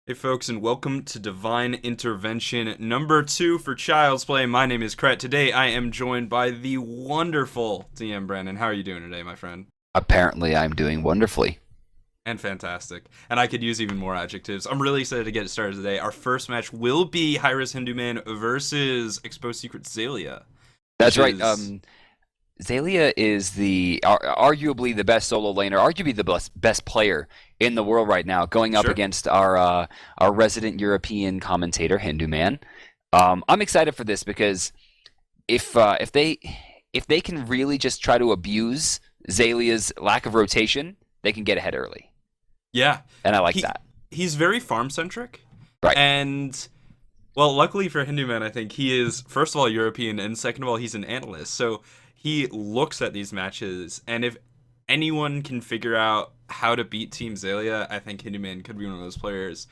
Hey folks, and welcome to Divine Intervention number 2 for Child's Play. My name is Kret. Today I am joined by the wonderful DM Brandon. How are you doing today, my friend? Apparently, I'm doing wonderfully. And fantastic. And I could use even more adjectives. I'm really excited to get started today. Our first match will be hi-rez Hindu Man versus Exposed Secret Zalia. That's Which right. is... Zalia is arguably the best solo laner, arguably the best player in the world right now, going up Sure. against our resident European commentator, Hindu Man. I'm excited for this because if they can really just try to abuse Zalia's lack of rotation, they can get ahead early, Yeah. and I like He, that. he's very farm-centric. Right. And... well, luckily for Hindu Man, I think he is, first of all, European, and second of all, he's an analyst. So he looks at these matches, and if anyone can figure out how to beat Team Zalia, I think Hindu Man could be one of those players.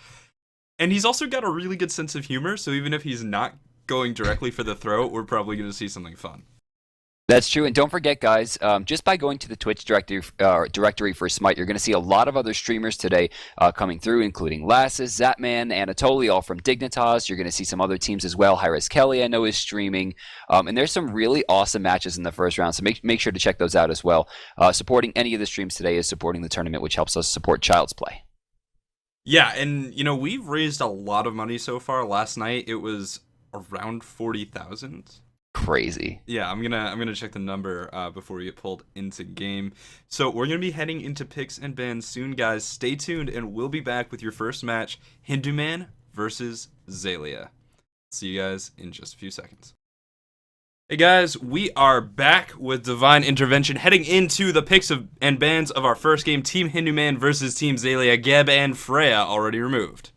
And he's also got a really good sense of humor, so even if he's not going directly for the throat, we're probably going to see something fun. That's true, and don't forget, guys, just by going to the Twitch directory for Smite, you're going to see a lot of other streamers today coming through, including Lassus, Zapman, Anatoly, all from Dignitas. You're going to see some other teams as well. hi-rez Kelly, I know, is streaming, and there's some really awesome matches in the first round, so make sure to check those out as well. Supporting any of the streams today is supporting the tournament, which helps us support Child's Play. Yeah, and, we've raised a lot of money so far. Last night, it was around 40,000. Crazy. Yeah, I'm gonna check the number before we get pulled into game. So we're gonna be heading into picks and bans soon, guys. Stay tuned, and we'll be back with your first match: Hindu Man versus Zalia. See you guys in just a few seconds. Hey guys, we are back with Divine Intervention, heading into the picks and bans of our first game: Team Hindu Man versus Team Zalia. Geb and Freya already removed.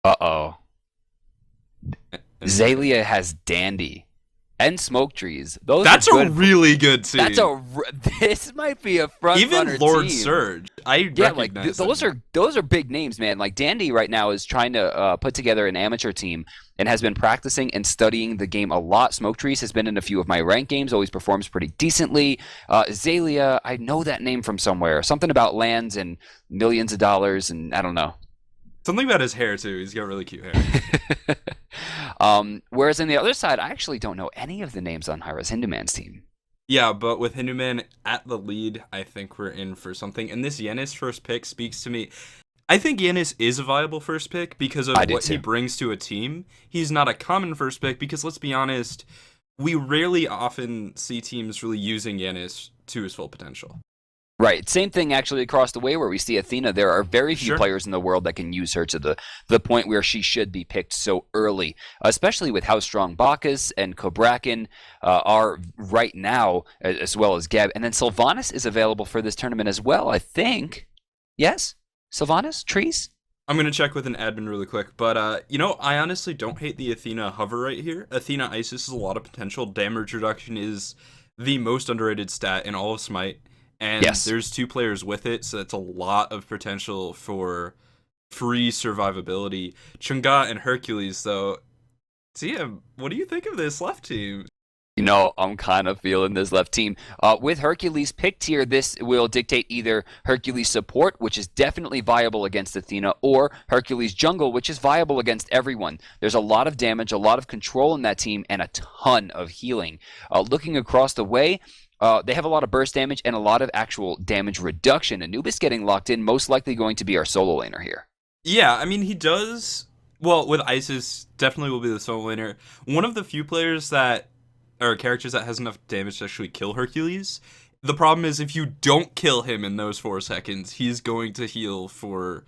Uh-oh. Zalia has Dandy and Smoke Trees. That's a really good team. This might be a front Even runner Lord team. Surge. I recognize those are big names, man. Like Dandy right now is trying to put together an amateur team and has been practicing and studying the game a lot. Smoke Trees has been in a few of my ranked games, always performs pretty decently. Zalia, I know that name from somewhere. Something about lands and millions of dollars, and I don't know. Something about his hair too. He's got really cute hair. Whereas on the other side, I actually don't know any of the names on hi-rez Hindu Man's team. Yeah, but with Hindu Man at the lead, I think we're in for something. And this Yenis first pick speaks to me. I think Yenis is a viable first pick because of what he brings to a team. He's not a common first pick because, let's be honest, we rarely often see teams really using Yenis to his full potential. Right. Same thing actually across the way where we see Athena. There are very few players in the world that can use her to the point where she should be picked so early, especially with how strong Bacchus and Kobrakin are right now, as well as Geb. And then Sylvanas is available for this tournament as well, I think. Yes? Sylvanas? Trees? I'm going to check with an admin really quick, but, I honestly don't hate the Athena hover right here. Athena Isis is a lot of potential. Damage reduction is the most underrated stat in all of Smite. And there's two players with it, so that's a lot of potential for free survivability. Chunga and Hercules, though. TM, what do you think of this left team? I'm kind of feeling this left team. With Hercules picked here, this will dictate either Hercules support, which is definitely viable against Athena, or Hercules jungle, which is viable against everyone. There's a lot of damage, a lot of control in that team, and a ton of healing. Looking across the way, they have a lot of burst damage and a lot of actual damage reduction. Anubis getting locked in, most likely going to be our solo laner here. Yeah, I mean, he does... well, with Isis, definitely will be the solo laner. One of the few players that... or characters that has enough damage to actually kill Hercules. The problem is if you don't kill him in those 4 seconds, he's going to heal for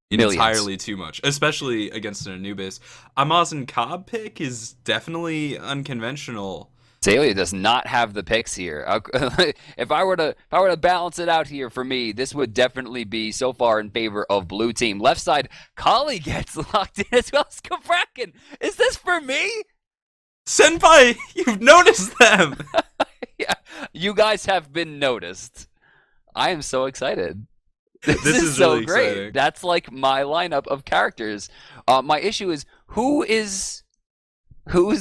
entirely too much, especially against an Anubis. Amaz Cobb pick is definitely unconventional. Zalia does not have the picks here. If I were to balance it out here for me, this would definitely be so far in favor of blue team. Left side, Kali gets locked in as well as Kabrakin. Is this for me? Senpai, you've noticed them. Yeah, you guys have been noticed. I am so excited. This is so really great. Exciting. That's like my lineup of characters. My issue is who's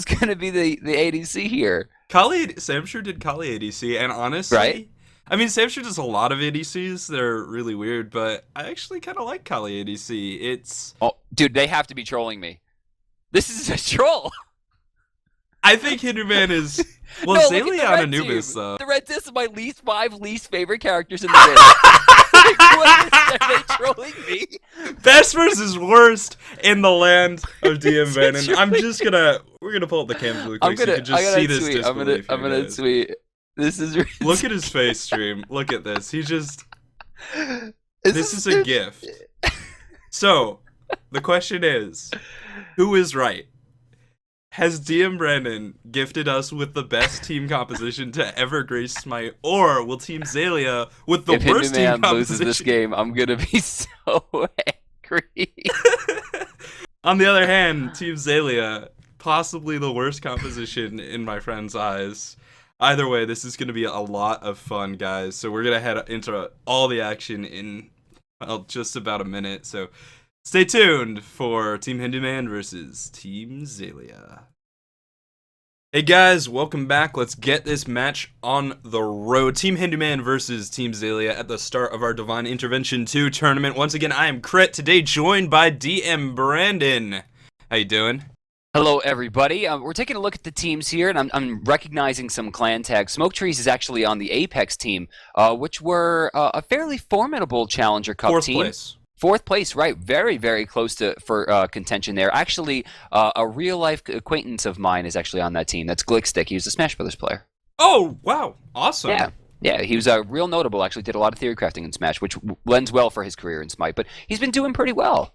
going to be the ADC here? Kali, Sam sure did Kali ADC, and honestly, I mean, Samshu does a lot of ADCs. They're really weird, but I actually kind of like Kali ADC. It's... Oh, dude, they have to be trolling me. This is a troll. I think Hinduman is... Well, No, Zaylia on Anubis, though. The red disc is my five least favorite characters in the game. Like, what are they trolling me? Best versus worst in the land of DM Bannon. I'm just gonna... We're gonna pull up the cams really quick so you can just see this disbelief. I'm gonna tweet. This is ridiculous. Look at his face, stream. Look at this. He just... This is a gift. So, the question is, who is right? Has DM Brandon gifted us with the best team composition to ever grace Smite, or will Team Zaylia with the worst team composition? Loses this game, I'm gonna be so angry. On the other hand, Team Zaylia, possibly the worst composition in my friend's eyes. Either way, this is gonna be a lot of fun, guys. So we're gonna head into all the action in, well, just about a minute. So stay tuned for Team Hinduman versus Team Zaylia. Hey guys, welcome back. Let's get this match on the road. Team Hinduman versus Team Zaylia at the start of our Divine Intervention 2 tournament. Once again, I am Crit, today joined by DM Brandon. How you doing? Hello, everybody. We're taking a look at the teams here, and I'm recognizing some clan tags. Smoke Trees is actually on the Apex team, which were a fairly formidable Challenger Cup team. Fourth place, right. Very, very close for contention there. Actually, a real-life acquaintance of mine is actually on that team. That's Glickstick. He was a Smash Brothers player. Oh, wow. Awesome. Yeah, he was real notable, actually. Did a lot of theory crafting in Smash, which lends well for his career in Smite. But he's been doing pretty well.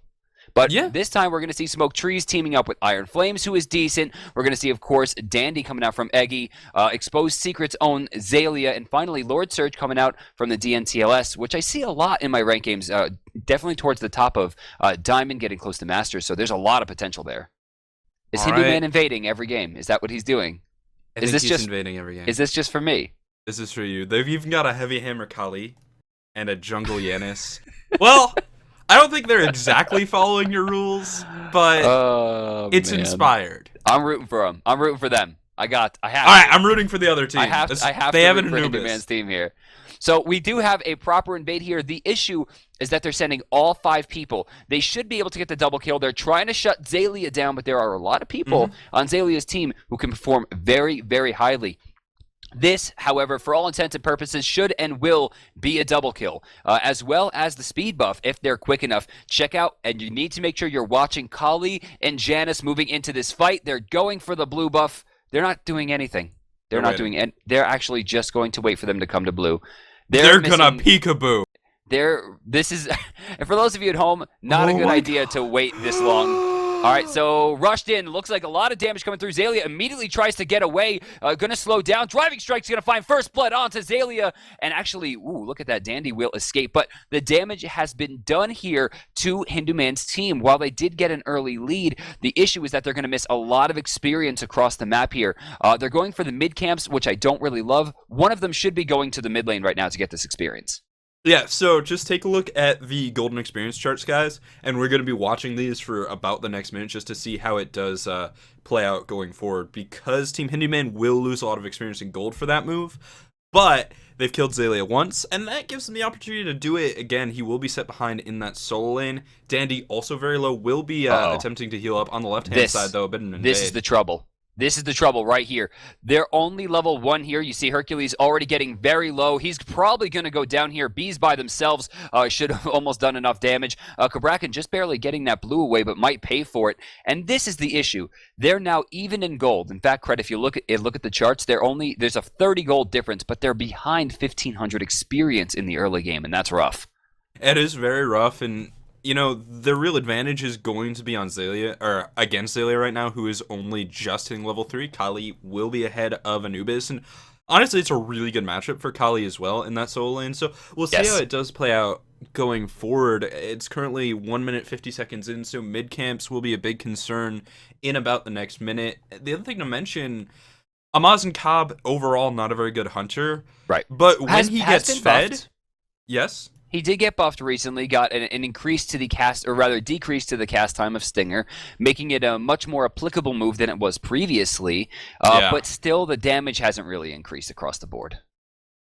But this time we're going to see Smoke Trees teaming up with Iron Flames, who is decent. We're going to see, of course, Dandy coming out from Eggy, Exposed Secret's own Zaylia, and finally Lord Surge coming out from the DNTLS, which I see a lot in my rank games, definitely towards the top of Diamond, getting close to Masters, so there's a lot of potential there. Is Hinduman invading every game? Is that what he's doing? I think he's invading every game. Is this just for me? This is for you. They've even got a Heavy Hammer Kali and a Jungle Yanis. Well... I don't think they're exactly following your rules, but it's inspired. I'm rooting for them. I'm rooting for them. I have. All right, I'm rooting for the other team. I have they to have root for Hinduman's team here. So we do have a proper invade here. The issue is that they're sending all 5 people. They should be able to get the double kill. They're trying to shut Zaylia down, but there are a lot of people on Zaylia's team who can perform very, very highly. This, however, for all intents and purposes, should and will be a double kill, as well as the speed buff if they're quick enough. Check out, and you need to make sure you're watching Kali and Janice moving into this fight. They're going for the blue buff. They're not doing anything. They're actually just going to wait for them to come to blue. They're gonna peekaboo. This is, and for those of you at home, not a good idea to wait this long. All right, so rushed in. Looks like a lot of damage coming through. Zaylia immediately tries to get away. Going to slow down. Driving Strike's going to find first blood onto Zaylia. And actually, look at that. Dandy will escape. But the damage has been done here to Hinduman's team. While they did get an early lead, the issue is that they're going to miss a lot of experience across the map here. They're going for the mid camps, which I don't really love. One of them should be going to the mid lane right now to get this experience. Yeah, so just take a look at the golden experience charts, guys, and we're going to be watching these for about the next minute just to see how it does play out going forward, because Team Hinduman will lose a lot of experience in gold for that move, but they've killed Zaylia once, and that gives them the opportunity to do it again. He will be set behind in that solo lane. Dandy, also very low, will be attempting to heal up on the left-hand side, though, a bit of an invade. This is the trouble. This is the trouble right here. They're only level 1 here. You see Hercules already getting very low. He's probably going to go down here. Bees by themselves should have almost done enough damage. Kabrakan just barely getting that blue away, but might pay for it. And this is the issue. They're now even in gold. In fact, Cred, if you look at the charts, there's a 30 gold difference, but they're behind 1,500 experience in the early game, and that's rough. It is very rough, and you know, the real advantage is going to be on Zaylia, or against Zaylia right now, who is only just hitting level 3. Kali will be ahead of Anubis, and honestly, it's a really good matchup for Kali as well in that solo lane, so we'll see how it does play out going forward. It's currently 1 minute 50 seconds in, so mid camps will be a big concern in about the next minute. The other thing to mention, Amaz Cobb, overall, not a very good hunter. Right. But when he gets fed... Yes? He did get buffed recently, got an increase to the cast, or rather decrease to the cast time of Stinger, making it a much more applicable move than it was previously, but still the damage hasn't really increased across the board.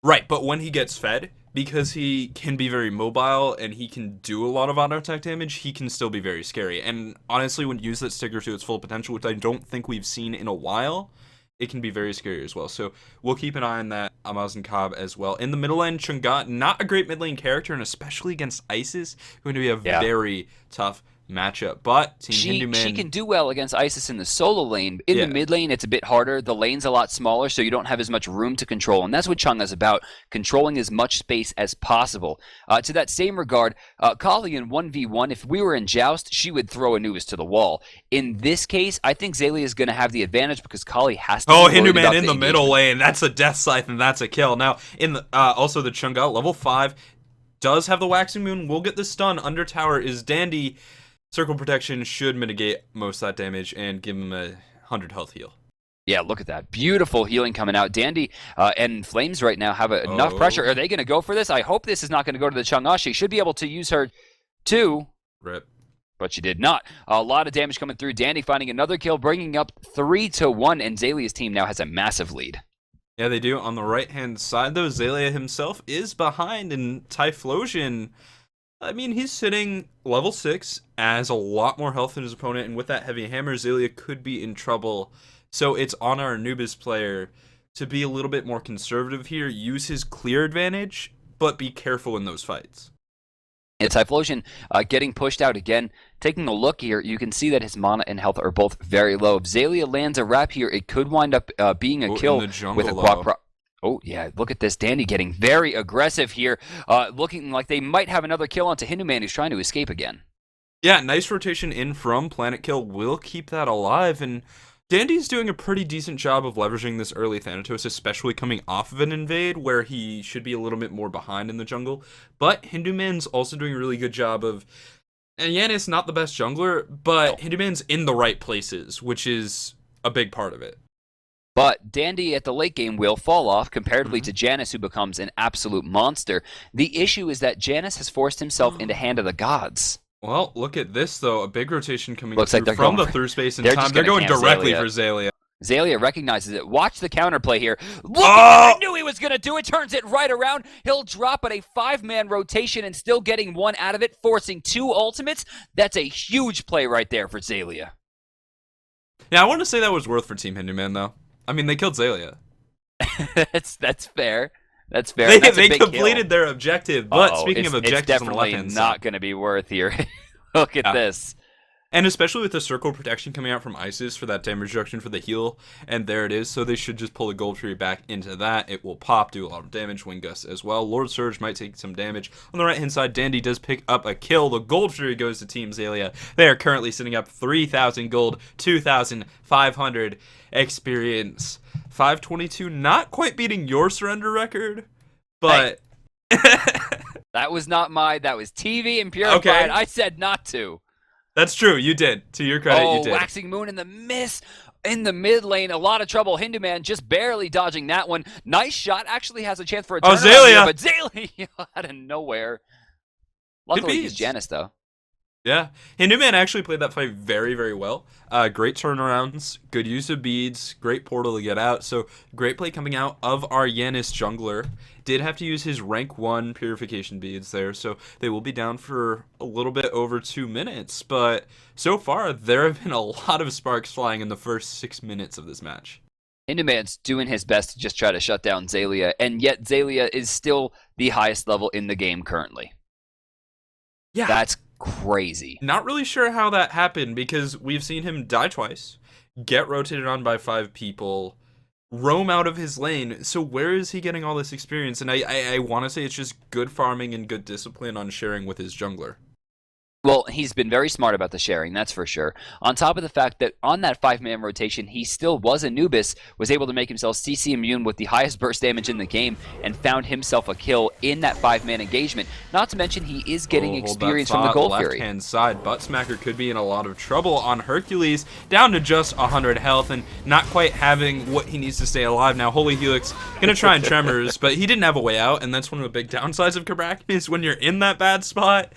Right, but when he gets fed, because he can be very mobile and he can do a lot of auto attack damage, he can still be very scary. And honestly, when you use that sticker to its full potential, which I don't think we've seen in a while, it can be very scary as well. So we'll keep an eye on that Amazon Cobb as well. In the middle lane, Chunga, not a great mid lane character, and especially against Isis, going to be a very tough matchup. But Team Hindu Man, she can do well against Isis in the solo lane. In the mid lane, it's a bit harder. The lane's a lot smaller, so you don't have as much room to control. And that's what Chunga's about, controlling as much space as possible. To that same regard, Kali in 1v1, if we were in Joust, she would throw Anubis to the wall. In this case, I think Xaylia is going to have the advantage because Kali has to be Hindu Man in the middle lane. That's a death scythe, and that's a kill. Now, in the also the Chunga, level 5, does have the Waxing Moon. Will get the stun. Under tower is Dandy. Circle Protection should mitigate most of that damage and give him a 100 health heal. Yeah, look at that. Beautiful healing coming out. Dandy and Flames right now have enough pressure. Are they going to go for this? I hope this is not going to go to the Chang'e. She should be able to use her too. Rip. But she did not. A lot of damage coming through. Dandy finding another kill, bringing up 3-1, and Xaylia's team now has a massive lead. Yeah, they do. On the right-hand side, though, Xaylia himself is behind, and Typhlosion, I mean, he's sitting level 6, has a lot more health than his opponent, and with that heavy hammer, Xaylia could be in trouble. So it's on our Anubis player to be a little bit more conservative here, use his clear advantage, but be careful in those fights. And Typhlosion getting pushed out again. Taking a look here, you can see that his mana and health are both very low. If Xaylia lands a wrap here, it could wind up being a kill with a quad. Oh, yeah, look at this. Dandy getting very aggressive here, looking like they might have another kill onto Hindu Man, who's trying to escape again. Yeah, nice rotation in from Planet Kill will keep that alive, and Dandy's doing a pretty decent job of leveraging this early Thanatos, especially coming off of an invade, where he should be a little bit more behind in the jungle. But Hindu Man's also doing a really good job of... And Yanis, not the best jungler, but Hindu Man's in the right places, which is a big part of it. But Dandy at the late game will fall off comparatively to Janus, who becomes an absolute monster. The issue is that Janus has forced himself into Hand of the Gods. Well, look at this, though. A big rotation coming Looks through like from the through space and time. They're going directly for Xaylia. Xaylia recognizes it. Watch the counterplay here. Look at what I knew he was going to do. It turns it right around. He'll drop at a 5-man rotation and still getting one out of it, forcing 2 ultimates. That's a huge play right there for Xaylia. Yeah, I want to say that was worth for Team Hindu Man, though. I mean, they killed Xaylia. That's fair. That's fair. They completed their objective. But speaking of objectives on the left-hand side, it's definitely not going to be worth here. Look at this. And especially with the circle protection coming out from Isis for that damage reduction for the heal, and there it is. So they should just pull the Gold Fury back into that. It will pop, do a lot of damage. Wind Gust as well. Lord Surge might take some damage. On the right-hand side, Dandy does pick up a kill. The Gold Fury goes to Team Xaylia. They are currently sitting up 3,000 gold, 2,500 experience. 522, not quite beating your surrender record, but... Hey. That was not that was TV and Purified. Okay. I said not to. That's true, you did. To your credit, you did. Waxing Moon in the miss. In the mid lane, a lot of trouble. Hindu Man just barely dodging that one. Nice shot. Actually has a chance for a turnaround Xaylia! Here, but Xaylia out of nowhere. Luckily, he's Janus, though. Yeah. Hindu Man actually played that fight very, very well. Great turnarounds, good use of beads, great portal to get out. So, great play coming out of our Yanis jungler. Did have to use his rank 1 purification beads there, so they will be down for a little bit over 2 minutes. But so far, there have been a lot of sparks flying in the first 6 minutes of this match. Hindu Man's doing his best to just try to shut down Xaylia, and yet Xaylia is still the highest level in the game currently. Yeah. That's crazy. Not really sure how that happened, because we've seen him die twice, get rotated on by 5 people, roam out of his lane. So where is he getting all this experience? And I want to say it's just good farming and good discipline on sharing with his jungler. Well, he's been very smart about the sharing, that's for sure. On top of the fact that on that 5-man rotation, he still was Anubis, was able to make himself CC immune with the highest burst damage in the game, and found himself a kill in that 5-man engagement. Not to mention, he is getting experience from the Gold Fury. Left-hand side, Butt Smacker could be in a lot of trouble on Hercules, down to just 100 health, and not quite having what he needs to stay alive. Now, Holy Helix gonna try and Tremors, but he didn't have a way out, and that's one of the big downsides of Kabrak, is when you're in that bad spot,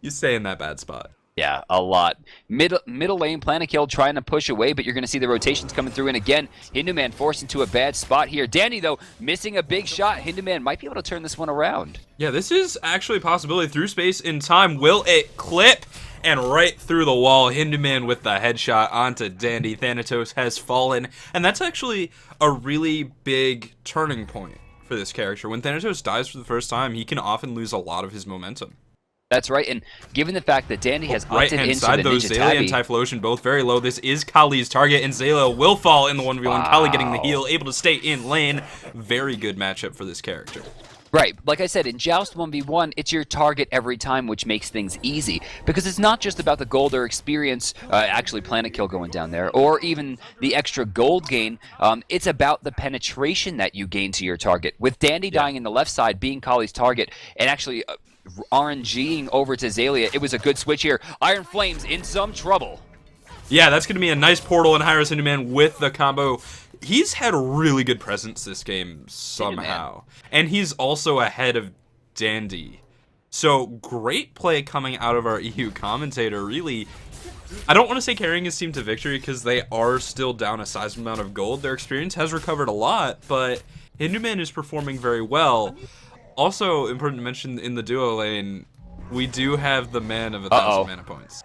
you stay in that bad spot. Yeah, a lot. Middle lane, Planet Kill trying to push away, but you're going to see the rotations coming through. And again, Hinduman forced into a bad spot here. Danny, though, missing a big shot. Hinduman might be able to turn this one around. Yeah, this is actually a possibility. Through space in time. Will it clip? And right through the wall, Hinduman with the headshot onto Dandy. Thanatos has fallen. And that's actually a really big turning point for this character. When Thanatos dies for the first time, he can often lose a lot of his momentum. That's right, and given the fact that Dandy has opted into side, the though, Ninja Zaylia and Tabby, Typhlosion both very low. This is Kali's target, and Zaylia will fall in the 1v1. Wow. Kali getting the heal, able to stay in lane. Very good matchup for this character. right, like I said, in Joust 1v1, it's your target every time, which makes things easy. Because it's not just about the gold or experience, actually Planet Kill going down there, or even the extra gold gain. It's about the penetration that you gain to your target. With Dandy dying in the left side, being Kali's target, and actually RNGing over to Zaylia, it was a good switch here. Iron Flames in some trouble. Yeah, that's going to be a nice portal and hi-rez Hinduman with the combo. He's had a really good presence this game somehow. And he's also ahead of Dandy. So great play coming out of our EU commentator. Really, I don't want to say carrying his team to victory because they are still down a sizable amount of gold. Their experience has recovered a lot, but Hinduman is performing very well. Also, important to mention in the duo lane, we do have the man of 1,000 mana points.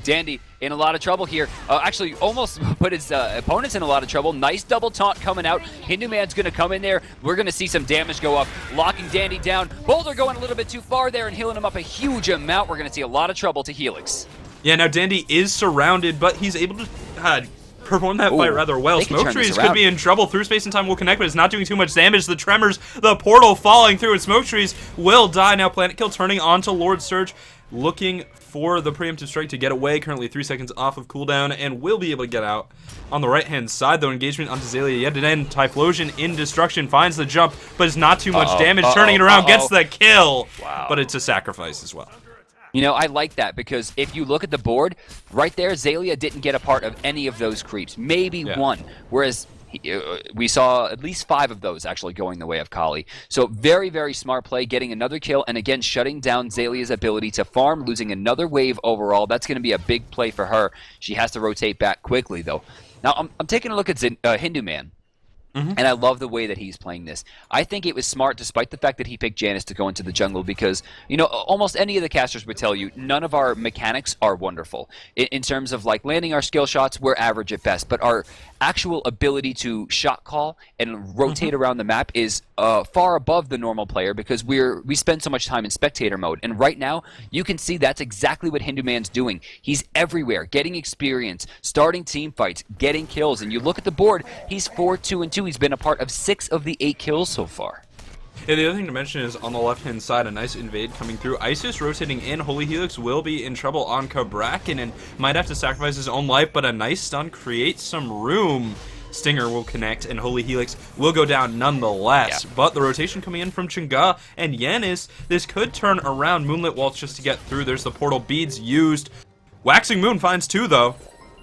Dandy in a lot of trouble here. Actually, almost put his opponents in a lot of trouble. Nice double taunt coming out. Hinduman's going to come in there. We're going to see some damage go up, locking Dandy down. Boulder going a little bit too far there and healing him up a huge amount. We're going to see a lot of trouble to Helix. Yeah, now Dandy is surrounded, but he's able to perform that fight rather well. Smoke Trees could be in trouble. Through space and time will connect, but it's not doing too much damage. The Tremors, the portal falling through, and Smoke Trees will die. Now Planet Kill turning onto Lord Surge, looking for the preemptive strike to get away. Currently 3 seconds off of cooldown, and will be able to get out. On the right-hand side, though, engagement onto Zaylia yet again. Typhlosion in destruction, finds the jump, but it's not too much damage. Turning it around, gets the kill. Wow. But it's a sacrifice as well. You know, I like that because if you look at the board, right there, Zaylia didn't get a part of any of those creeps. Maybe one, whereas we saw at least 5 of those actually going the way of Kali. So very, very smart play, getting another kill, and again, shutting down Zaylia's ability to farm, losing another wave overall. That's going to be a big play for her. She has to rotate back quickly, though. Now, I'm taking a look at Hinduman. And I love the way that he's playing this. I think it was smart, despite the fact that he picked Janice to go into the jungle, because, you know, almost any of the casters would tell you none of our mechanics are wonderful. In terms of, like, landing our skill shots, we're average at best. But our actual ability to shot call and rotate around the map is far above the normal player because we spend so much time in spectator mode. And right now, you can see that's exactly what Hinduman's doing. He's everywhere, getting experience, starting team fights, getting kills. And you look at the board, he's 4-2-2. He's been a part of 6 of the 8 kills so far. Yeah, the other thing to mention is on the left-hand side, a nice invade coming through. Isis rotating in. Holy Helix will be in trouble on Kabrakan and might have to sacrifice his own life, but a nice stun creates some room. Stinger will connect, and Holy Helix will go down nonetheless. Yeah. But the rotation coming in from Chunga and Yanis, this could turn around. Moonlit Waltz just to get through. There's the portal beads used. Waxing Moon finds 2, though.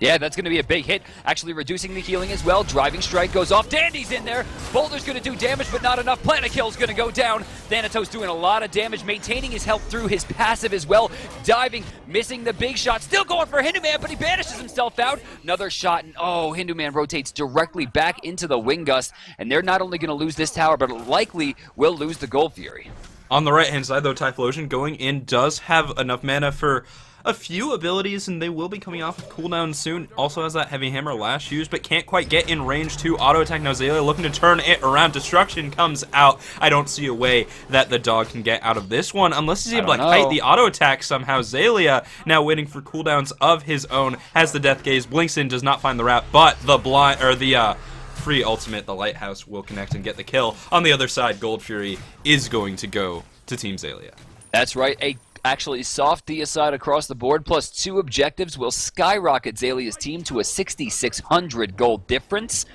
Yeah, that's going to be a big hit. Actually reducing the healing as well. Driving Strike goes off. Dandy's in there. Boulder's going to do damage, but not enough. Planet Kill's going to go down. Thanatos doing a lot of damage, maintaining his health through his passive as well. Diving, missing the big shot. Still going for Hinduman, but he banishes himself out. Another shot, and Hinduman rotates directly back into the Wing Gust. And they're not only going to lose this tower, but likely will lose the Gold Fury. On the right-hand side, though, Typhlosion going in does have enough mana for a few abilities, and they will be coming off of cooldown soon. Also has that Heavy Hammer last used, but can't quite get in range to auto attack. Now Zaylia looking to turn it around. Destruction comes out. I don't see a way that the dog can get out of this one unless he's able to kite the auto attack somehow. Zaylia now waiting for cooldowns of his own, has the Death Gaze, blinks in, does not find the wrap, but the free ultimate, the Lighthouse, will connect and get the kill. On the other side, Gold Fury is going to go to Team Zaylia. That's right. Actually, soft deicide across the board, plus 2 objectives will skyrocket Zaylia's team to a 6,600 gold difference,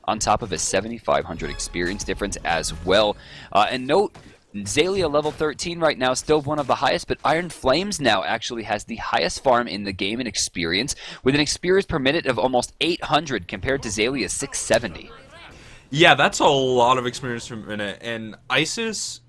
on top of a 7,500 experience difference as well. And note, Zaylia level 13 right now, still one of the highest, but Iron Flames now actually has the highest farm in the game in experience, with an experience per minute of almost 800 compared to Zaylia's 670. Yeah, that's a lot of experience per minute, and Isis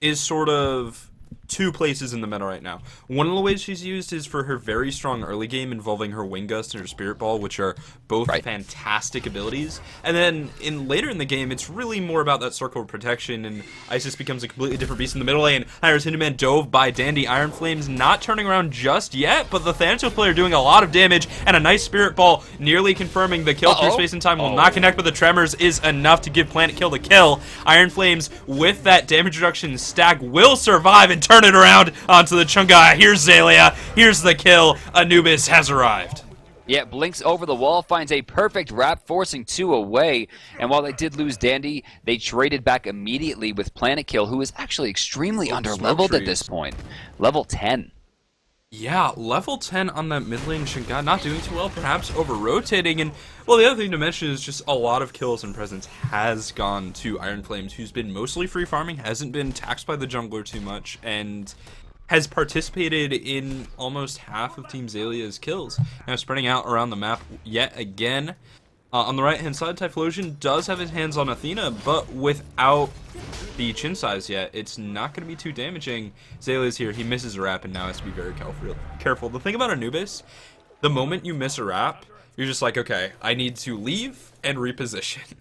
is sort of two places in the meta right now. One of the ways she's used is for her very strong early game involving her Wing Gust and her Spirit Ball, which are both fantastic abilities. And then later in the game, it's really more about that Circle of Protection, and Isis becomes a completely different beast in the middle lane. hi-rez Hinduman dove by Dandy. Iron Flames not turning around just yet, but the Thanatos player doing a lot of damage, and a nice Spirit Ball nearly confirming the kill through space and time will not connect, but the Tremors is enough to give Planet Kill the kill. Iron Flames with that damage reduction stack will survive and turn it around onto the Chunga. Here's Xaylia. Here's the kill. Anubis has arrived. Yeah, blinks over the wall, finds a perfect wrap, forcing 2 away. And while they did lose Dandy, they traded back immediately with Planet Kill, who is actually extremely underleveled at this point. Level 10. Yeah, level 10 on that mid lane Chunga, not doing too well, perhaps over-rotating. And, well, the other thing to mention is just a lot of kills and presence has gone to Iron Flames, who's been mostly free farming, hasn't been taxed by the jungler too much, and has participated in almost half of Team Xaylia's kills. Now spreading out around the map yet again. On the right-hand side, Typhlosion does have his hands on Athena, but without the chin size yet, it's not going to be too damaging. Xaylia's here. He misses a wrap and now has to be very careful. The thing about Anubis, the moment you miss a wrap, you're just like, okay, I need to leave and reposition.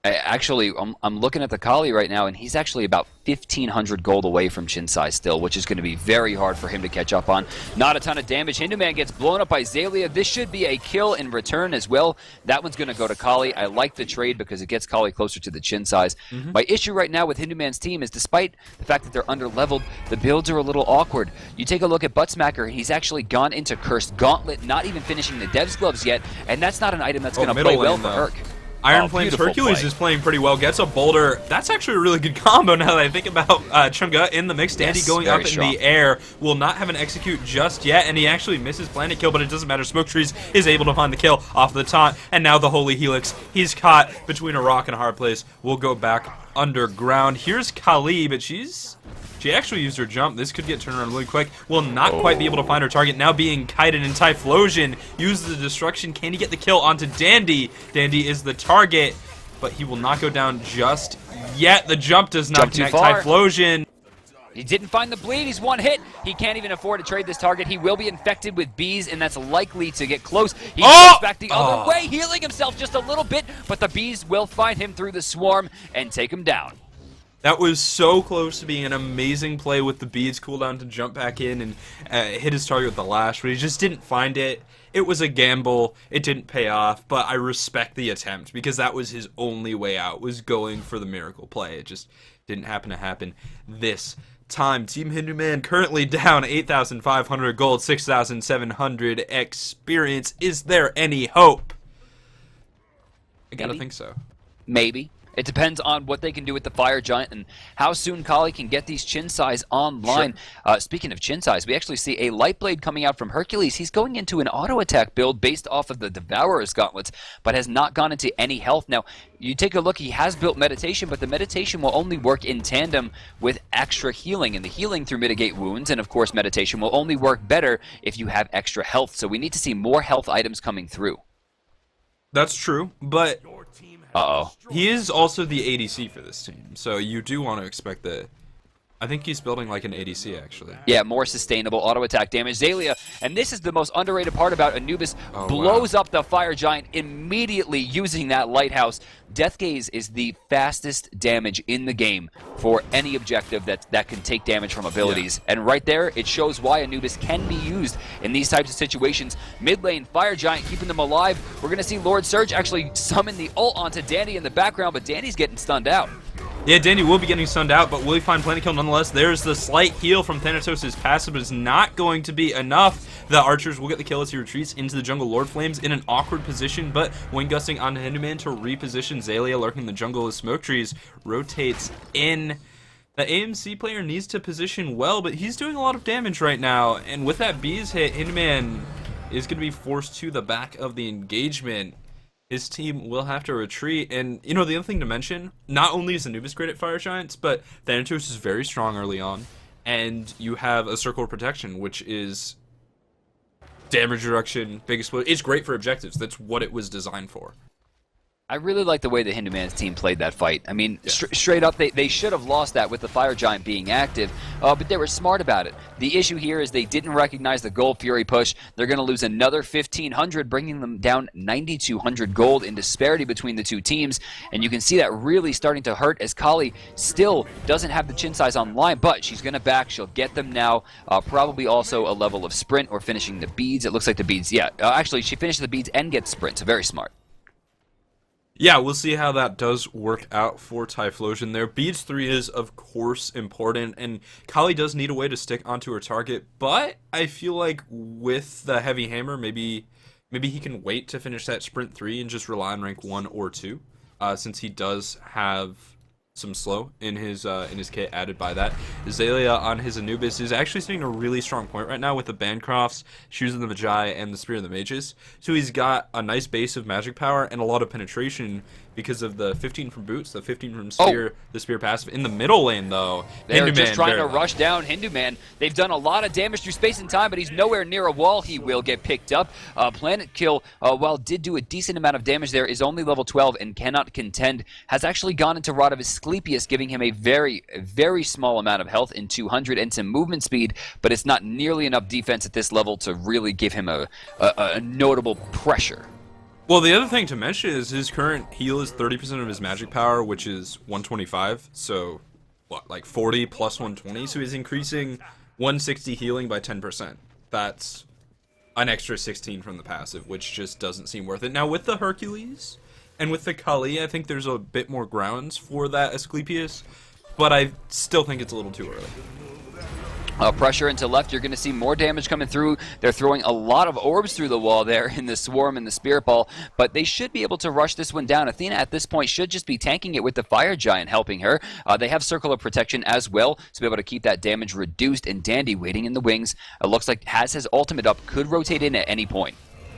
Actually, I'm looking at the Kali right now, and he's actually about 1,500 gold away from Chinsai still, which is going to be very hard for him to catch up on. Not a ton of damage. Hinduman gets blown up by Xaylia. This should be a kill in return as well. That one's going to go to Kali. I like the trade because it gets Kali closer to the Chinsais. My issue right now with Hinduman's team is despite the fact that they're under-leveled, the builds are a little awkward. You take a look at Buttsmacker, he's actually gone into Cursed Gauntlet, not even finishing the Dev's Gloves yet, and that's not an item that's going to play well for Herc. Iron Flames Hercules is playing pretty well, gets a boulder. That's actually a really good combo now that I think about Chunga in the mix. Dandy going up in the air will not have an execute just yet, and he actually misses Planet Kill, but it doesn't matter. Smoke Trees is able to find the kill off the taunt, and now the Holy Helix. He's caught between a rock and a hard place. We'll go back underground. Here's Kali, but she actually used her jump. This could get turned around really quick. Will not quite be able to find her target. Now being kited, and Typhlosion uses the destruction. Can he get the kill onto Dandy? Dandy is the target, but he will not go down just yet. The jump does not connect Typhlosion. He didn't find the bleed. He's one hit. He can't even afford to trade this target. He will be infected with bees, and that's likely to get close. He goes back the other way, healing himself just a little bit, but the bees will find him through the swarm and take him down. That was so close to being an amazing play with the beads cooldown to jump back in and hit his target with the lash, but he just didn't find it. It was a gamble. It didn't pay off, but I respect the attempt because that was his only way out, was going for the miracle play. It just didn't happen this time. Team Hinduman currently down 8,500 gold, 6,700 experience. Is there any hope? I gotta think so. Maybe. It depends on what they can do with the Fire Giant and how soon Kali can get these Chinsais online. Speaking of Chinsais, we actually see a Light Blade coming out from Hercules. He's going into an auto attack build based off of the Devourer's Gauntlets, but has not gone into any health. Now, you take a look, he has built Meditation, but the Meditation will only work in tandem with extra healing, and the healing through Mitigate Wounds, and of course Meditation will only work better if you have extra health. So we need to see more health items coming through. That's true, but Uh-oh. he is also the ADC for this team, so you do want to expect that. I think he's building like an ADC, actually. Yeah, more sustainable auto attack damage. Xaylia, and this is the most underrated part about Anubis, blows up the Fire Giant immediately using that Lighthouse. Death Gaze is the fastest damage in the game for any objective that can take damage from abilities. Yeah. And right there, it shows why Anubis can be used in these types of situations. Mid lane, Fire Giant keeping them alive. We're going to see Lord Surge actually summon the ult onto Dandy in the background, but Dandy's getting stunned out. Yeah, Dandy will be getting stunned out, but will he find Planet Kill nonetheless? There's the slight heal from Thanatos' passive, but it's not going to be enough. The archers will get the kill as he retreats into the jungle. Lord Flames in an awkward position, but Wing Gusting onto Hinduman to reposition Xaylia, lurking in the jungle with Smoke Trees, rotates in. The AMC player needs to position well, but he's doing a lot of damage right now, and with that Bees hit, Hinduman is going to be forced to the back of the engagement. His team will have to retreat, and you know the other thing to mention, not only is Anubis great at Fire Giants, but Thanatos is very strong early on, and you have a Circle of Protection, which is damage reduction, big explosion. It's great for objectives. That's what it was designed for. I really like the way the Hinduman's team played that fight. I mean, straight up, they should have lost that with the Fire Giant being active, but they were smart about it. The issue here is they didn't recognize the Gold Fury push. They're going to lose another 1,500, bringing them down 9,200 gold in disparity between the two teams, and you can see that really starting to hurt as Kali still doesn't have the chin size online, but she's going to back. She'll get them now, probably also a level of sprint or finishing the beads. It looks like the beads, actually, she finished the beads and gets sprint, so very smart. Yeah, we'll see how that does work out for Typhlosion there. Beads 3 is, of course, important, and Kali does need a way to stick onto her target, but I feel like with the Heavy Hammer, maybe he can wait to finish that Sprint 3 and just rely on rank 1 or 2, since he does have some slow in his kit added by that. Azalea on his Anubis is actually sitting a really strong point right now with the Bancrofts, Shoes of the Magi, and the Spear of the Mages. So he's got a nice base of magic power and a lot of penetration because of the 15 from Boots, the 15 from Spear, the Spear passive. In the middle lane, though, they're just trying to rush down Hinduman. They've done a lot of damage through space and time, but he's nowhere near a wall. He will get picked up. Planet Kill, while did do a decent amount of damage there, is only level 12 and cannot contend. Has actually gone into Rod of Asclepius, giving him a very, very small amount of health in 200 and some movement speed, but it's not nearly enough defense at this level to really give him a notable pressure. Well, the other thing to mention is his current heal is 30% of his magic power, which is 125. So, what, like 40 plus 120? So he's increasing 160 healing by 10%. That's an extra 16 from the passive, which just doesn't seem worth it. Now, with the Hercules and with the Kali, I think there's a bit more grounds for that Asclepius, but I still think it's a little too early. Pressure into left, you're going to see more damage coming through. They're throwing a lot of orbs through the wall there in the Swarm and the Spirit Ball, but they should be able to rush this one down. Athena at this point should just be tanking it with the Fire Giant helping her. They have Circle of Protection as well to be able to keep that damage reduced, and Dandy waiting in the wings. It looks like has his ultimate up, could rotate in at any point.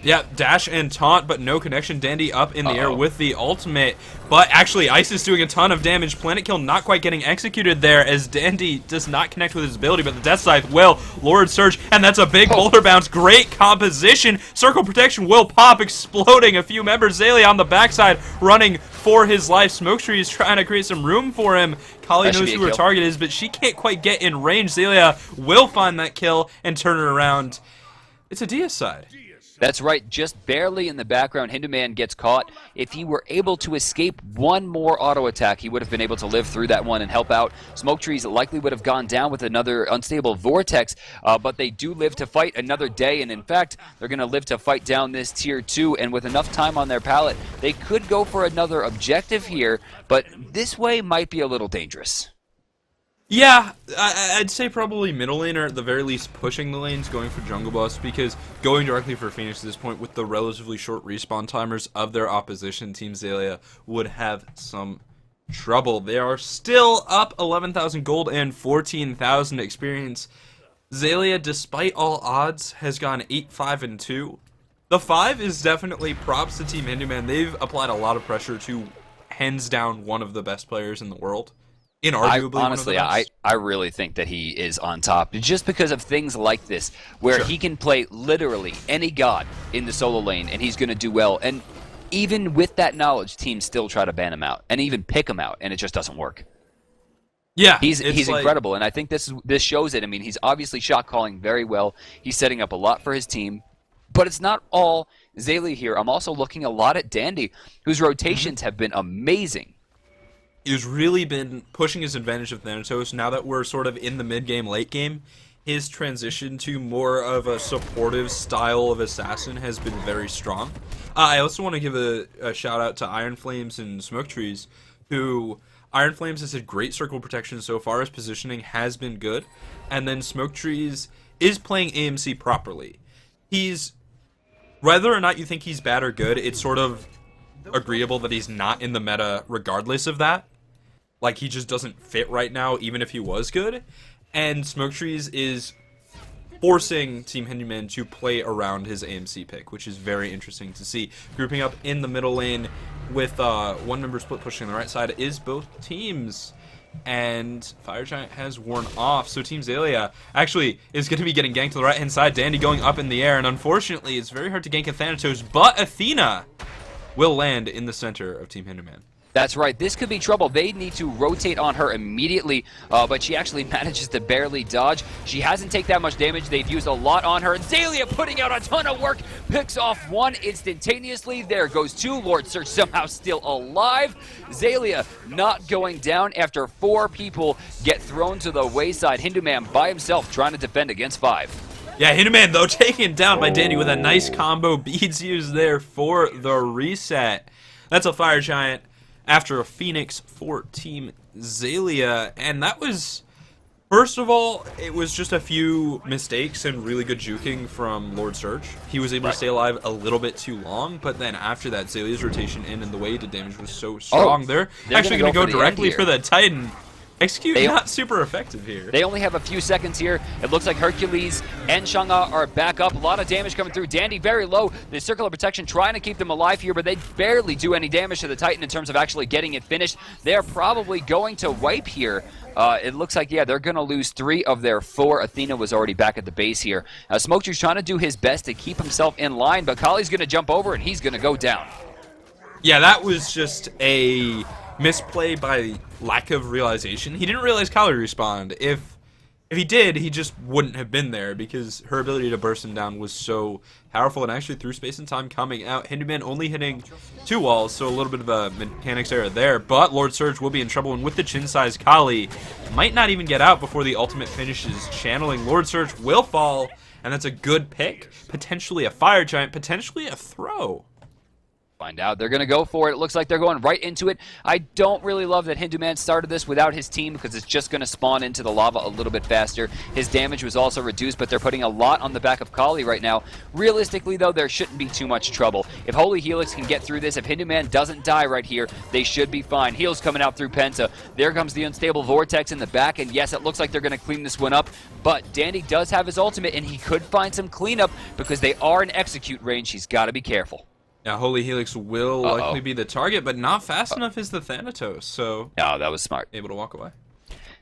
Yeah, dash and taunt, but no connection. Dandy up in the air with the ultimate. But actually, Ice is doing a ton of damage. Planet Kill not quite getting executed there as Dandy does not connect with his ability, but the Death Scythe will. Lord Surge, and that's a big boulder bounce. Great composition. Circle Protection will pop, exploding a few members. Zaylee on the backside running for his life. Smoketree is trying to create some room for him. Kali knows who her target is, but she can't quite get in range. Zalia will find that kill and turn it around. It's a deicide. That's right, just barely in the background. Hinduman gets caught. If he were able to escape one more auto attack, he would have been able to live through that one and help out. Smoke Trees likely would have gone down with another unstable vortex, but they do live to fight another day, and in fact, they're going to live to fight down this tier 2, and with enough time on their palette, they could go for another objective here, but this way might be a little dangerous. Yeah, I'd say probably middle lane, or at the very least pushing the lanes, going for jungle buffs, because going directly for Phoenix at this point with the relatively short respawn timers of their opposition, Team Zalia would have some trouble. They are still up 11,000 gold and 14,000 experience. Zalia, despite all odds, has gone 8-5-2. The 5 is definitely props to Team Hinduman. They've applied a lot of pressure to hands down one of the best players in the world. Honestly, I really think that he is on top just because of things like this, where he can play literally any god in the solo lane and he's going to do well. And even with that knowledge, teams still try to ban him out and even pick him out, and it just doesn't work. Yeah, he's incredible, and I think this shows it. I mean, he's obviously shot calling very well. He's setting up a lot for his team, but it's not all Zaylee here. I'm also looking a lot at Dandy, whose rotations have been amazing. He's really been pushing his advantage with Thanatos. Now that we're sort of in the mid-game, late-game, his transition to more of a supportive style of assassin has been very strong. I also want to give a shout-out to Iron Flames and Smoke Trees, who... Iron Flames has had great circle protection so far. His positioning has been good. And then Smoke Trees is playing AMC properly. He's... Whether or not you think he's bad or good, it's sort of agreeable that he's not in the meta regardless of that. Like, he just doesn't fit right now, even if he was good. And Smoke Trees is forcing Team Hinduman to play around his AMC pick, which is very interesting to see. Grouping up in the middle lane with one member split pushing on the right side is both teams. And Fire Giant has worn off, so Team Zalia actually is going to be getting ganked to the right-hand side. Dandy going up in the air, and unfortunately, it's very hard to gank a Thanatos, but Athena will land in the center of Team Hinduman. That's right. This could be trouble. They need to rotate on her immediately, but she actually manages to barely dodge. She hasn't taken that much damage. They've used a lot on her. Zalia putting out a ton of work, picks off one instantaneously. There goes two. Lord Search somehow still alive. Zalia not going down after 4 people get thrown to the wayside. Hinduman by himself trying to defend against 5. Yeah, Hinduman, though, taken down by Danny with a nice combo. Beads used there for the reset. That's a Fire Giant after a Phoenix for Team Zalia, and that was, first of all, it was just a few mistakes and really good juking from Lord Surge. He was able to stay alive a little bit too long, but then after that, Zalia's rotation in and the way he did damage was so strong. They're actually going to go directly for the Titan. Execute not super effective here. They only have a few seconds here. It looks like Hercules and Chang'e are back up. A lot of damage coming through. Dandy very low. The Circle of Protection trying to keep them alive here, but they barely do any damage to the Titan in terms of actually getting it finished. They're probably going to wipe here. It looks like, yeah, they're going to lose 3 of their 4. Athena was already back at the base here. Smokejuice trying to do his best to keep himself in line, but Kali's going to jump over and he's going to go down. Yeah, that was just a misplay by lack of realization. He didn't realize Kali respawned. If he did, he just wouldn't have been there because her ability to burst him down was so powerful and actually through space and time coming out. Hinduman only hitting 2 walls, so a little bit of a mechanics error there, but Lord Surge will be in trouble, and with the chin size, Kali might not even get out before the ultimate finishes. Channeling Lord Surge will fall, and that's a good pick. Potentially a Fire Giant, potentially a throw. Find out. They're going to go for it. It looks like they're going right into it. I don't really love that Hinduman started this without his team because it's just going to spawn into the lava a little bit faster. His damage was also reduced, but they're putting a lot on the back of Kali right now. Realistically, though, there shouldn't be too much trouble. If Holy Helix can get through this, if Hinduman doesn't die right here, they should be fine. Heals coming out through Penta. There comes the Unstable Vortex in the back, and yes, it looks like they're going to clean this one up, but Dandy does have his ultimate, and he could find some cleanup because they are in execute range. He's got to be careful. Now, Holy Helix will likely be the target, but not fast enough is the Thanatos, so... Oh, that was smart. Able to walk away.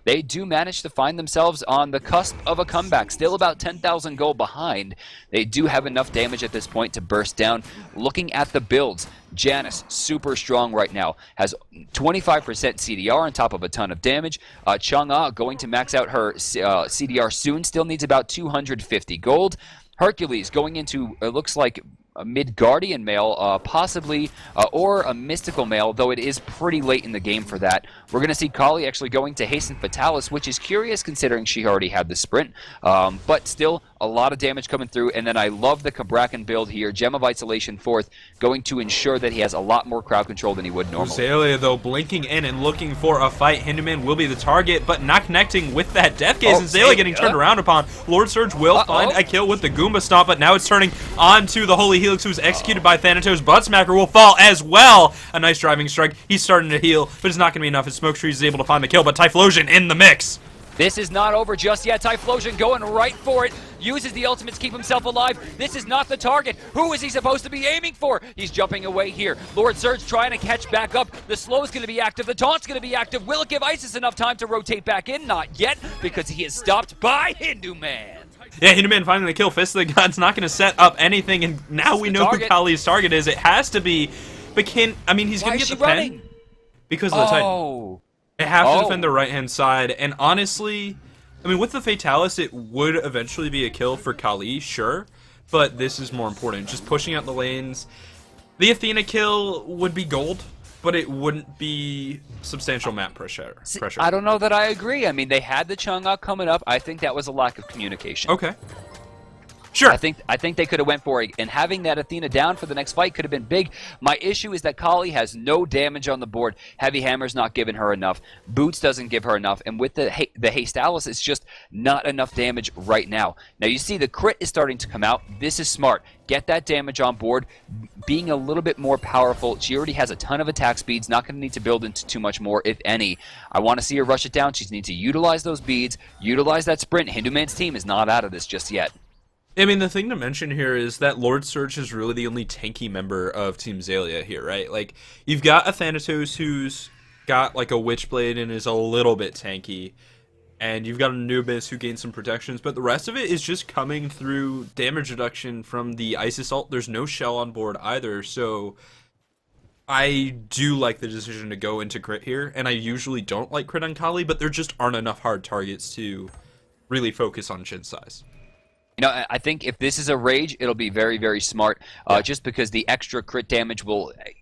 They do manage to find themselves on the cusp of a comeback, still about 10,000 gold behind. They do have enough damage at this point to burst down. Looking at the builds, Janice, super strong right now, has 25% CDR on top of a ton of damage. Chang'e going to max out her CDR soon, still needs about 250 gold. Hercules going into, it looks like, a mid-guardian male, possibly, or a mystical male, though it is pretty late in the game for that. We're going to see Kali actually going to Hasten Fatalis, which is curious considering she already had the sprint, but still a lot of damage coming through. And then I love the Kabrakan build here. Gem of Isolation 4th, going to ensure that he has a lot more crowd control than he would normally. Zalia, though, blinking in and looking for a fight. Hinduman will be the target, but not connecting with that Death Gaze, and Zalia getting turned around upon. Lord Surge will find a kill with the Goomba Stomp, but now it's turning onto the Holy Helix, who's executed by Thanatos. Buttsmacker will fall as well. A nice driving strike. He's starting to heal, but it's not going to be enough as Smokescreen is able to find the kill, but Typhlosion in the mix. This is not over just yet. Typhlosion going right for it. Uses the ultimate to keep himself alive. This is not the target. Who is he supposed to be aiming for? He's jumping away here. Lord Surge trying to catch back up. The slow is going to be active. The taunt's going to be active. Will it give Isis enough time to rotate back in? Not yet, because he is stopped by Hinduman. Yeah, Hinduman finding the kill. Fist of the Gods not going to set up anything, and now we know who Kali's target is. It has to be, but he's going to get the pen because of the Titan. They have to defend the right-hand side, and honestly, I mean, with the Fatalis, it would eventually be a kill for Kali, sure, but this is more important. Just pushing out the lanes. The Athena kill would be gold, but it wouldn't be substantial map pressure. I don't know that I agree. I mean, they had the Chang'e coming up. I think that was a lack of communication. Okay. Sure. I think they could have went for it, and having that Athena down for the next fight could have been big. My issue is that Kali has no damage on the board. Heavy Hammer's not giving her enough. Boots doesn't give her enough, and with the Hastalis, it's just not enough damage right now. Now you see the crit is starting to come out. This is smart. Get that damage on board, being a little bit more powerful. She already has a ton of attack speeds, not going to need to build into too much more, if any. I want to see her rush it down. She needs to utilize those beads, utilize that sprint. Hinduman's team is not out of this just yet. I mean, the thing to mention here is that Lord Surge is really the only tanky member of Team Zalia here, right? Like, you've got a Thanatos who's got, like, a Witchblade and is a little bit tanky, and you've got an Anubis who gains some protections, but the rest of it is just coming through damage reduction from the Isis ult. There's no shell on board either, so I do like the decision to go into crit here, and I usually don't like crit on Kali, but there just aren't enough hard targets to really focus on chin size. You know, I think if this is a rage, it'll be very, very smart. Just because the extra crit damage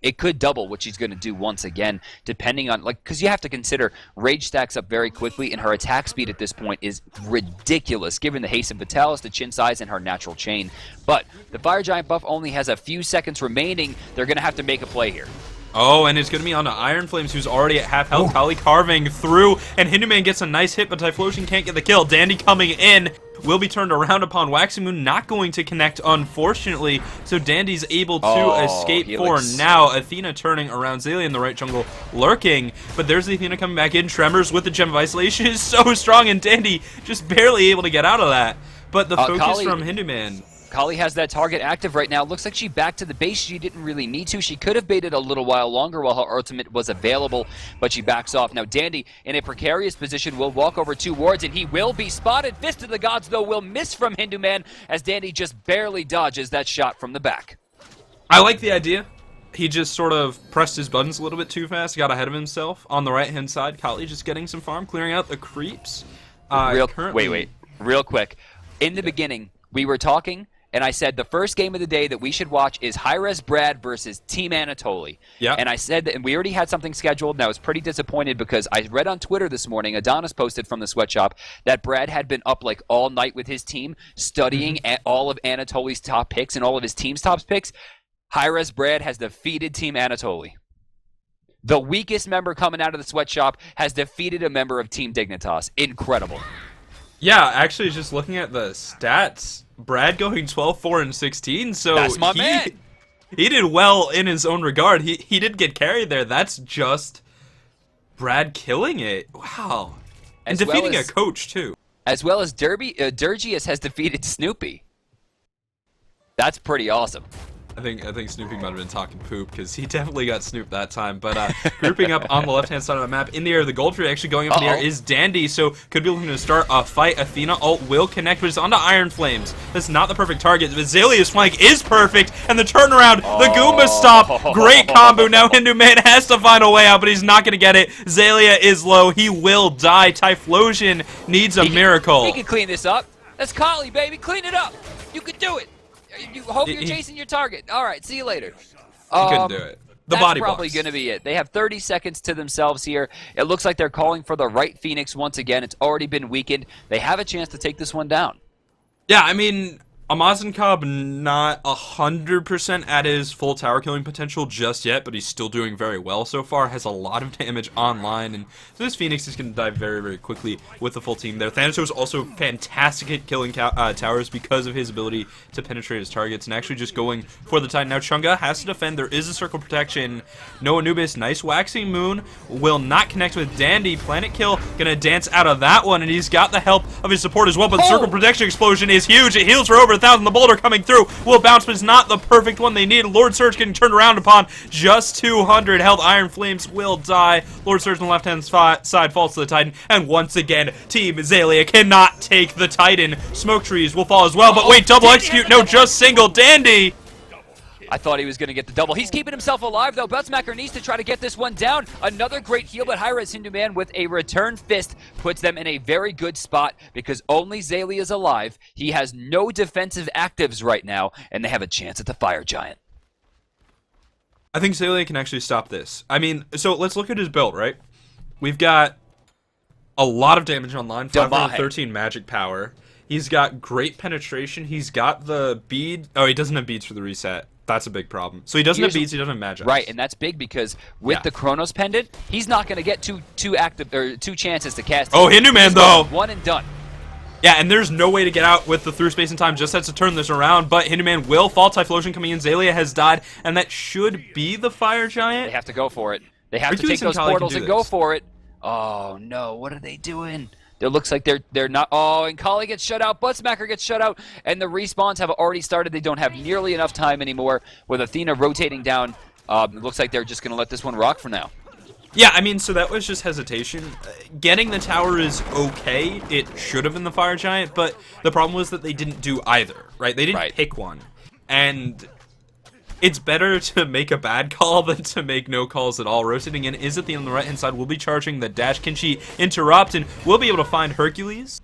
it could double what she's going to do once again, depending on because you have to consider rage stacks up very quickly, and her attack speed at this point is ridiculous, given the haste and Vitalis, the chin size, and her natural chain. But the Fire Giant buff only has a few seconds remaining. They're going to have to make a play here. Oh, and it's going to be on to Iron Flames, who's already at half health. Kali carving through, and Hinduman gets a nice hit, but Typhlosion can't get the kill. Dandy coming in will be turned around upon. Waxing Moon not going to connect, unfortunately, so Dandy's able to escape Helix. for now. Athena turning around, Zaylia in the right jungle lurking, but there's the Athena coming back in. Tremors with the Gem of Isolation is so strong, and Dandy just barely able to get out of that. But the focus from Hinduman. Kali has that target active right now. Looks like she backed to the base. She didn't really need to. She could have baited a little while longer while her ultimate was available, but she backs off. Now Dandy, in a precarious position, will walk over 2 wards, and he will be spotted. Fist of the Gods, though, will miss from Hinduman as Dandy just barely dodges that shot from the back. I like the idea. He just sort of pressed his buttons a little bit too fast, got ahead of himself. On the right-hand side, Kali just getting some farm, clearing out the creeps. Wait. Real quick. In the beginning, we were talking, and I said the first game of the day that we should watch is hi-rez Brad versus Team Anatoly. Yeah. And I said that, and we already had something scheduled, and I was pretty disappointed because I read on Twitter this morning, Adonis posted from the sweatshop, that Brad had been up like all night with his team, studying all of Anatoly's top picks and all of his team's top picks. Hi-rez Brad has defeated Team Anatoly. The weakest member coming out of the sweatshop has defeated a member of Team Dignitas. Incredible. Yeah, actually, just looking at the stats, Brad going 12, 4, and 16, so That's my man. He did well in his own regard. He did get carried there. That's just Brad killing it. Wow. And defeating a coach, too. As well as Durgius has defeated Snoopy. That's pretty awesome. I think Snoopy might have been talking poop because he definitely got Snoop that time. But grouping up on the left-hand side of the map, in the air, the gold tree actually going up in the air is Dandy, so could be looking to start a fight. Athena ult will connect, but it's onto Iron Flames. That's not the perfect target. Azalea's flank is perfect, and the turnaround, the Goomba stop, great combo. Now Hinduman has to find a way out, but he's not going to get it. Zalia is low. He will die. Typhlosion needs a miracle. He can clean this up. That's Kali, baby. Clean it up. You can do it. You hope you're chasing your target. All right, see you later. He couldn't do it. That's probably going to be it. They have 30 seconds to themselves here. It looks like they're calling for the right Phoenix once again. It's already been weakened. They have a chance to take this one down. Yeah, I mean, Amazenkov not 100% at his full tower killing potential just yet, but he's still doing very well so far. Has a lot of damage online, and so this Phoenix is going to die very, very quickly with the full team there. Thanatos also fantastic at killing towers because of his ability to penetrate his targets and actually just going for the Titan. Now Chunga has to defend. There is a circle protection. No Anubis, nice Waxing Moon, will not connect with Dandy. Planet Kill gonna dance out of that one, and he's got the help of his support as well, but the circle protection explosion is huge. It heals for over 1,000. The boulder coming through will bounce, but it's not the perfect one they need. Lord Surge getting turned around upon, just 200 health. Iron Flames will die. Lord Surge on the left-hand side falls to the Titan, and once again, Team Azalea cannot take the Titan. Smoke trees will fall as well, but wait, double execute, no, just single. Dandy! I thought he was going to get the double. He's keeping himself alive, though. Butzmacher needs to try to get this one down. Another great heal, but hi-rez Hinduman with a return fist puts them in a very good spot because only Zalia is alive. He has no defensive actives right now, and they have a chance at the Fire Giant. I think Zalia can actually stop this. I mean, so let's look at his build, right? We've got a lot of damage online, 513 magic power. He's got great penetration. He's got the bead. Oh, he doesn't have beads for the reset. That's a big problem. So he doesn't have beads, he doesn't have magic. Right, and that's big because with the Chronos Pendant, he's not going to get two chances to cast. Oh, Hinduman, though! One and done. Yeah, and there's no way to get out with the through space and time. Just has to turn this around, but Hinduman will fall. Typhlosion coming in. Zalia has died, and that should be the Fire Giant. They have to go for it. They have to take those portals and go for it. Oh, no. What are they doing? It looks like they're not. Oh, and Kali gets shut out. Butzmacher gets shut out. And the respawns have already started. They don't have nearly enough time anymore. With Athena rotating down, it looks like they're just going to let this one rock for now. Yeah, I mean, so that was just hesitation. Getting the tower is okay. It should have been the Fire Giant, but the problem was that they didn't do either, right? They didn't pick one. And it's better to make a bad call than to make no calls at all. Rotating in is Athena on the right-hand side. We'll be charging the dash. Can she interrupt? And we'll be able to find Hercules.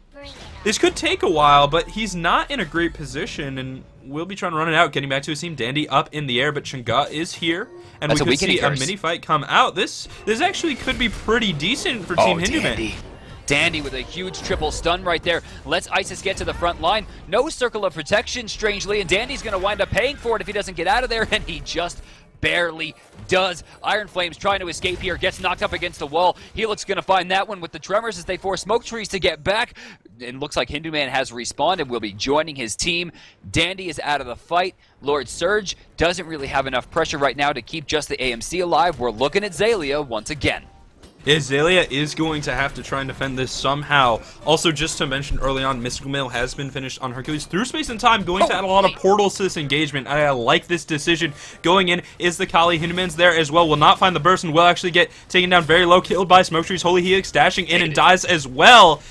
This could take a while, but he's not in a great position, and we'll be trying to run it out. Getting back to his team, Dandy up in the air, but Chunga is here, and we could see a mini fight come out. This actually could be pretty decent for Team Hinduman. Dandy with a huge triple stun right there. Let's Isis get to the front line. No circle of protection, strangely, and Dandy's going to wind up paying for it if he doesn't get out of there, and he just barely does. Iron Flames trying to escape here, gets knocked up against the wall. Helix going to find that one with the tremors as they force Smoke Trees to get back. It looks like Hinduman has respawned and will be joining his team. Dandy is out of the fight. Lord Surge doesn't really have enough pressure right now to keep just the AMC alive. We're looking at Zalia once again. Azalea is going to have to try and defend this somehow. Also, just to mention early on, Mystical Mail has been finished on Hercules through space and time, going to add a lot of portals to this engagement. I like this decision. Going in is the Kali. Hinduman's there as well. Will not find the burst and will actually get taken down very low, killed by Smoke Trees. Holy Helix dashing in and dies as well.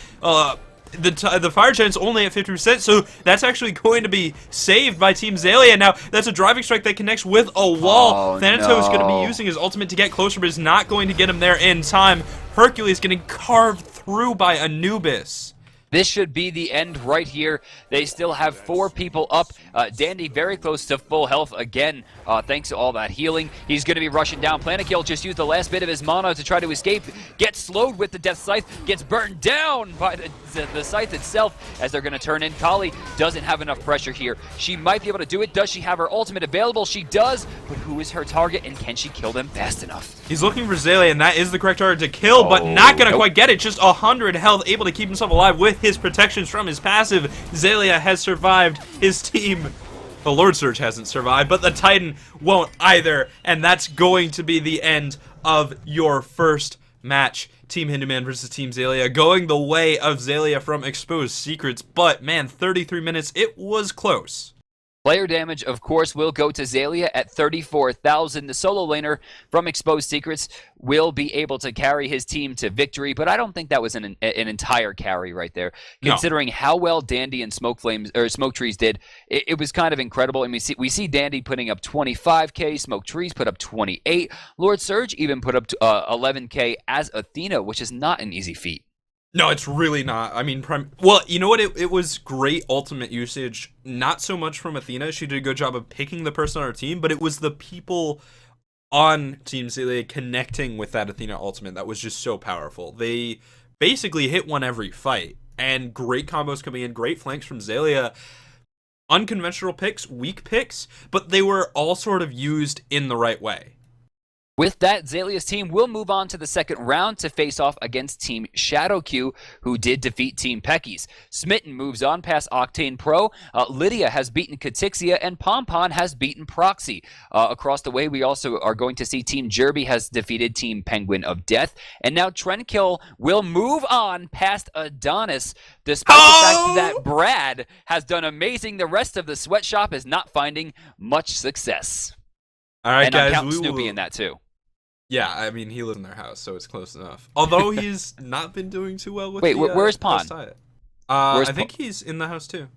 The fire gen's only at 50%, so that's actually going to be saved by Team Zalia. Now, that's a driving strike that connects with a wall. Thanatos is going to be using his ultimate to get closer, but is not going to get him there in time. Hercules getting carved through by Anubis. This should be the end right here. They still have 4 people up. Dandy very close to full health again, thanks to all that healing. He's going to be rushing down. Planakill just used the last bit of his mana to try to escape. Gets slowed with the Death Scythe. Gets burned down by the Scythe itself as they're going to turn in. Kali doesn't have enough pressure here. She might be able to do it. Does she have her ultimate available? She does, but who is her target, and can she kill them fast enough? He's looking for Zalia, and that is the correct target to kill, but not going to quite get it. Just 100 health, able to keep himself alive with his protections from his passive. Zalia has survived. His team, the Lord Surge hasn't survived, but the Titan won't either, and that's going to be the end of your first match. Team Hinduman versus Team Zalia, going the way of Zalia from Exposed Secrets, but man, 33 minutes, it was close. Player damage, of course, will go to Zalia at 34,000. The solo laner from Exposed Secrets will be able to carry his team to victory, but I don't think that was an entire carry right there. Considering how well Dandy and Smoke Trees did, it was kind of incredible. I mean, we see Dandy putting up 25k, Smoke Trees put up 28, Lord Surge even put up 11k as Athena, which is not an easy feat. No, it's really not. I mean, well, you know what? It was great ultimate usage. Not so much from Athena. She did a good job of picking the person on her team, but it was the people on Team Zalia connecting with that Athena ultimate that was just so powerful. They basically hit one every fight, and great combos coming in, great flanks from Zalia. Unconventional picks, weak picks, but they were all sort of used in the right way. With that, Zalia's team will move on to the second round to face off against Team Shadowq, who did defeat Team Peckies. Smitten moves on past Octane Pro. Lydia has beaten Katixia, and Pompon has beaten Proxy. Across the way, we also are going to see Team Jerby has defeated Team Penguin of Death. And now Trendkill will move on past Adonis, despite the fact that Brad has done amazing. The rest of the sweatshop is not finding much success. All right, and guys, I'm counting Snoopy in that too. Yeah, I mean, he lives in their house, so it's close enough. Although he's not been doing too well with where's Pon? I think he's in the house, too.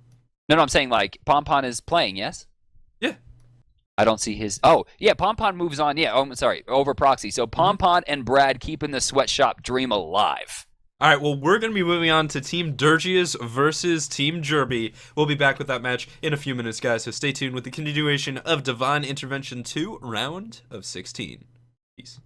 No, I'm saying, like, Pompon is playing, yes? Yeah. I don't see his... Oh, yeah, Pompon moves on, yeah, over Proxy. So Pompon and Brad keeping the sweatshop dream alive. All right, well, we're going to be moving on to Team Durgius versus Team Jerby. We'll be back with that match in a few minutes, guys, so stay tuned with the continuation of Divine Intervention 2, round of 16. Peace.